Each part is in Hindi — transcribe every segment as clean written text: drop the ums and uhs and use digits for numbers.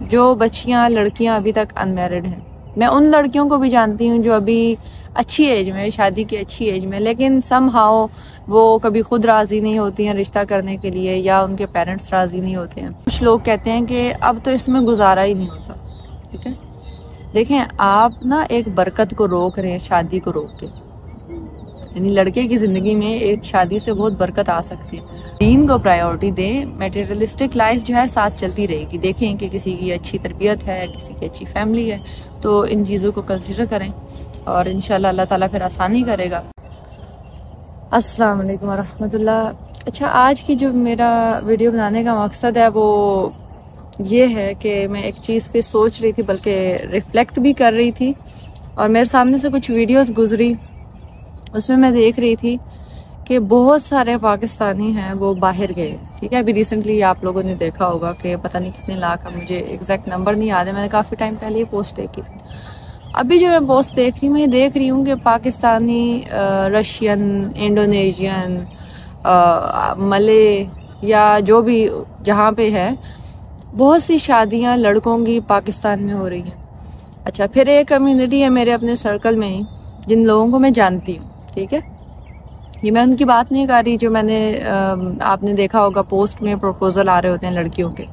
जो बच्चियां लड़कियां अभी तक अनमैरिड हैं, मैं उन लड़कियों को भी जानती हूँ जो अभी अच्छी एज में, शादी की अच्छी एज में, लेकिन समहाउ वो कभी खुद राजी नहीं होती हैं रिश्ता करने के लिए, या उनके पेरेंट्स राजी नहीं होते हैं। कुछ लोग कहते हैं कि अब तो इसमें गुजारा ही नहीं होता। ठीक है, देखें, आप ना एक बरकत को रोक रहे हैं शादी को रोक के। यानी लड़के की जिंदगी में एक शादी से बहुत बरकत आ सकती है। दीन को प्रायोरिटी दें, मटेरियलिस्टिक लाइफ जो है साथ चलती रहेगी। देखें कि किसी की अच्छी तरबियत है, किसी की अच्छी फैमिली है, तो इन चीज़ों को कंसिडर करें और इंशाल्लाह अल्लाह ताला फिर आसानी करेगा। अस्सलाम वालेकुम रहमतुल्लाह। अच्छा, आज की जो मेरा वीडियो बनाने का मकसद है वो ये है कि मैं एक चीज़ पे सोच रही थी, बल्कि रिफ्लेक्ट भी कर रही थी, और मेरे सामने से कुछ वीडियोस गुजरी, उसमें मैं देख रही थी कि बहुत सारे पाकिस्तानी हैं वो बाहर गए। ठीक है, अभी रिसेंटली आप लोगों ने देखा होगा कि पता नहीं कितने लाख, मुझे एग्जैक्ट नंबर नहीं याद है, मैंने काफ़ी टाइम पहले ये पोस्ट देखी थी। अभी जो मैं पोस्ट देख रही हूँ, मैं देख रही हूँ कि पाकिस्तानी, रशियन, इंडोनेशियन, मले या जो भी जहाँ पे है, बहुत सी शादियाँ लड़कों की पाकिस्तान में हो रही हैं। अच्छा, फिर एक कम्युनिटी है मेरे अपने सर्कल में ही, जिन लोगों को मैं जानती हूँ। ठीक है, ये मैं उनकी बात नहीं कर रही जो मैंने आपने देखा होगा पोस्ट में प्रपोजल आ रहे होते हैं लड़कियों के।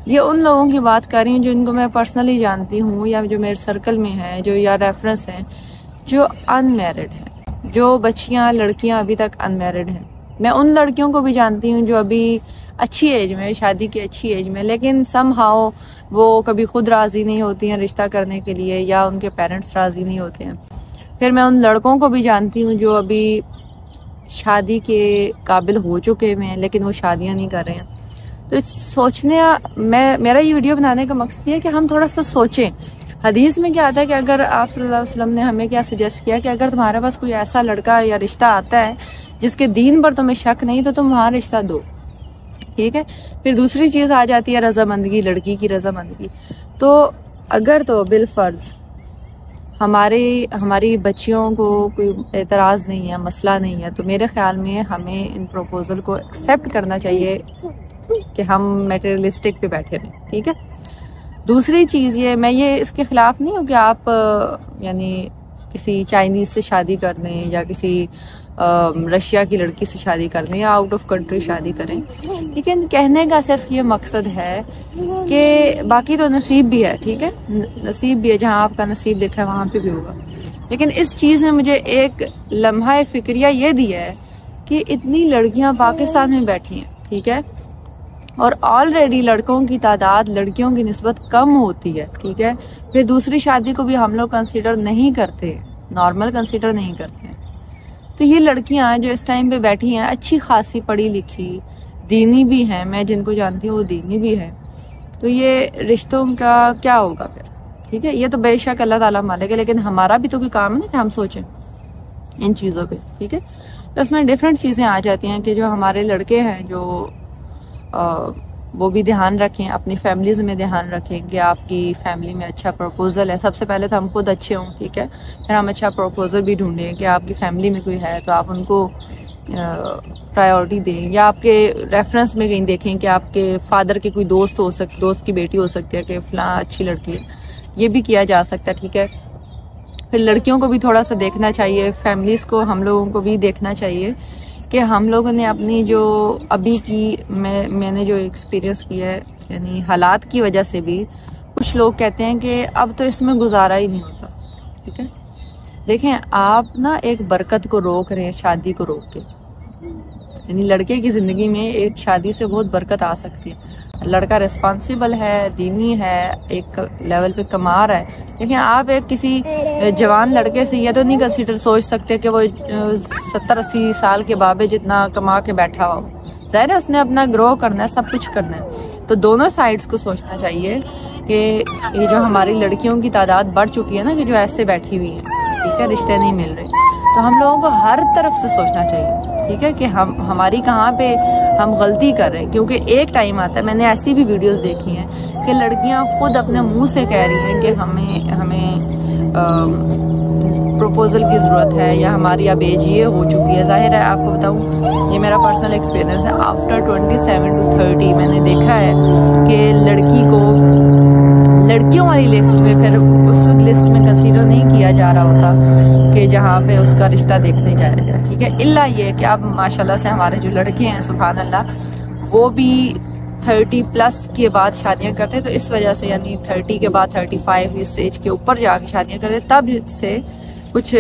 ये उन लोगों की बात कर रही हूँ जो इनको मैं पर्सनली जानती हूँ, या जो मेरे सर्कल में है, जो या रेफरेंस हैं, जो अनमैरिड हैं, जो बच्चियां लड़कियां अभी तक अनमैरिड हैं। मैं उन लड़कियों को भी जानती हूँ जो अभी अच्छी एज में, शादी की अच्छी एज में, लेकिन समहाउ वो कभी खुद राजी नहीं होती हैं रिश्ता करने के लिए, या उनके पेरेंट्स राजी नहीं होते हैं। फिर मैं उन लड़कों को भी जानती हूँ जो अभी शादी के काबिल हो चुके हैं, लेकिन वो शादियां नहीं कर रहे हैं। तो सोचने, मेरा ये वीडियो बनाने का मकसद ये है कि हम थोड़ा सा सोचें। हदीस में क्या आता है कि अगर आप सल्लल्लाहु अलैहि वसल्लम ने हमें क्या सजेस्ट किया कि अगर तुम्हारे पास कोई ऐसा लड़का या रिश्ता आता है जिसके दीन पर तुम्हें शक नहीं, तो तुम वहां रिश्ता दो। ठीक है, फिर दूसरी चीज आ जाती है रजामंदगी, लड़की की रजामंदगी। तो अगर तो बिलफर्ज हमारी बच्चियों को कोई एतराज नहीं है, मसला नहीं है, तो मेरे ख्याल में हमें इन प्रपोजल को एक्सेप्ट करना चाहिए कि हम मटेरियलिस्टिक पे बैठे रहें। ठीक है, दूसरी चीज ये, मैं ये इसके खिलाफ नहीं हूँ कि आप यानी किसी चाइनीज से शादी कर लें, या किसी रशिया की लड़की से शादी कर लें, या आउट ऑफ कंट्री शादी करें। लेकिन कहने का सिर्फ ये मकसद है कि बाकी तो नसीब भी है। ठीक है, नसीब भी है, जहाँ आपका नसीब लिखा है वहां पे भी होगा। लेकिन इस चीज ने मुझे एक लम्हा फिक्रिया ये दिया है कि इतनी लड़कियां पाकिस्तान में बैठी हैं। ठीक है, और ऑलरेडी लड़कों की तादाद लड़कियों की निस्बत कम होती है। ठीक है, फिर दूसरी शादी को भी हम लोग कंसिडर नहीं करते, नॉर्मल कंसिडर नहीं करते हैं। तो ये लड़कियां जो इस टाइम पे बैठी हैं, अच्छी खासी पढ़ी लिखी, दीनी भी हैं, मैं जिनको जानती हूँ वो दीनी भी है, तो ये रिश्तों का क्या होगा फिर? ठीक है, ये तो बेशक अल्लाह ताला मालिक है, लेकिन हमारा भी तो कोई काम है ना कि हम सोचें इन चीज़ों पे। ठीक है, तो उसमें डिफरेंट चीज़ें आ जाती हैं कि जो हमारे लड़के हैं जो वो भी ध्यान रखें, अपनी फैमिलीज में ध्यान रखें कि आपकी फैमिली में अच्छा प्रपोजल है। सबसे पहले तो हम खुद अच्छे हों। ठीक है, फिर हम अच्छा प्रपोजल भी ढूंढें कि आपकी फैमिली में कोई है तो आप उनको प्रायोरिटी दें, या आपके रेफरेंस में कहीं देखें कि आपके फादर के कोई दोस्त हो सकते, दोस्त की बेटी हो सकती है कि फलां अच्छी लड़की है, ये भी किया जा सकता है। ठीक है, फिर लड़कियों को भी थोड़ा सा देखना चाहिए, फैमिलीज को हम लोगों को भी देखना चाहिए कि हम लोगों ने अपनी जो अभी की मैंने जो एक्सपीरियंस किया है, यानी हालात की वजह से भी कुछ लोग कहते हैं कि अब तो इसमें गुजारा ही नहीं होता। ठीक है, देखें, आप ना एक बरकत को रोक रहे हैं शादी को रोक के। यानी लड़के की जिंदगी में एक शादी से बहुत बरकत आ सकती है। लड़का रिस्पॉन्सिबल है, दीनी है, एक लेवल पे कमा रहा है, लेकिन आप एक किसी जवान लड़के से ये तो नहीं कंसीडर सोच सकते कि वो 70-80 साल के बाबे जितना कमा के बैठा हो। जाहिर है उसने अपना ग्रो करना है, सब कुछ करना है। तो दोनों साइड्स को सोचना चाहिए कि ये जो हमारी लड़कियों की तादाद बढ़ चुकी है ना, कि जो ऐसे बैठी हुई है, ठीक है, रिश्ते नहीं मिल रहे, तो हम लोगों को हर तरफ से सोचना चाहिए। ठीक है, कि हमारी कहाँ पे हम गलती कर रहे हैं, क्योंकि एक टाइम आता है, मैंने ऐसी भी वीडियोस देखी हैं कि लड़कियां खुद अपने मुंह से कह रही हैं कि हमें प्रपोजल की ज़रूरत है, या हमारी अब एज ये हो चुकी है। जाहिर है, आपको बताऊं, ये मेरा पर्सनल एक्सपीरियंस है, आफ्टर 27 to 30 मैंने देखा है कि लड़की को वहाँ पे उसका रिश्ता देखने जाया जाए, ठीक है। इल्ला ये कि अब माशाल्लाह से हमारे जो लड़के हैं सुभान अल्लाह वो भी 30+ के बाद शादियां करते हैं, तो इस वजह से यानी 30 के बाद 35 इस एज के ऊपर जाके शादियां करते हैं, तब से कुछ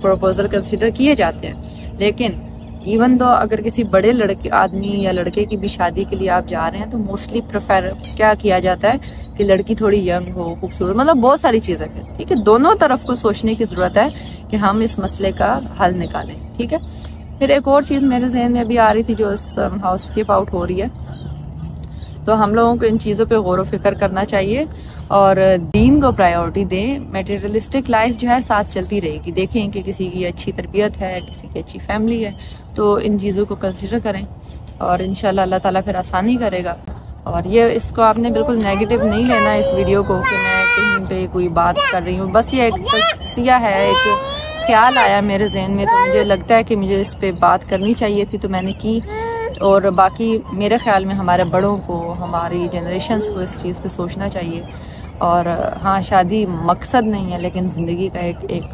प्रपोजल कंसिडर किए जाते हैं। लेकिन इवन दो अगर किसी बड़े लड़के आदमी या लड़के की भी शादी के लिए आप जा रहे हैं तो मोस्टली प्रेफर क्या किया जाता है कि लड़की थोड़ी यंग हो, खूबसूरत, मतलब बहुत सारी चीजें हैं, ठीक है। दोनों तरफ को सोचने की जरूरत है कि हम इस मसले का हल निकालें, ठीक है। फिर एक और चीज मेरे जहन में अभी आ रही थी जो हाउस स्किप आउट हो रही है, तो हम लोगों को इन चीज़ों पे गौर व फिक्र करना चाहिए और दीन को प्रायोरिटी दें। मटेरियलिस्टिक लाइफ जो है साथ चलती रहेगी। देखें कि किसी की अच्छी तरबियत है, किसी की अच्छी फैमिली है, तो इन चीज़ों को कंसिडर करें और इंशाल्लाह अल्लाह ताला फिर आसानी करेगा। और ये इसको आपने बिल्कुल नेगेटिव नहीं लेना इस वीडियो को कि मैं कहीं पे कोई बात कर रही हूँ, बस ये एक तस्सिया है, एक ख्याल आया मेरे जहन में, तो मुझे लगता है कि मुझे इस पे बात करनी चाहिए थी, तो मैंने की। और बाकी मेरे ख्याल में हमारे बड़ों को, हमारी जनरेशन्स को इस चीज़ पे सोचना चाहिए। और हाँ, शादी मकसद नहीं है लेकिन ज़िंदगी का एक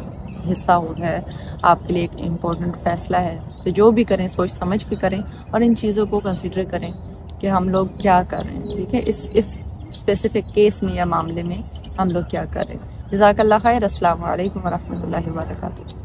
हिस्सा है, आपके लिए एक इम्पोर्टेंट फैसला है। तो जो भी करें सोच समझ के करें और इन चीज़ों को कंसिडर करें कि हम लोग क्या कर रहे हैं, ठीक है। इस स्पेसिफिक केस में या मामले में हम लोग क्या कर रहे हैं। जज़ाकल्लाह खैर। अस्सलाम वालेकुम व रहमतुल्लाहि व बरकातुहू।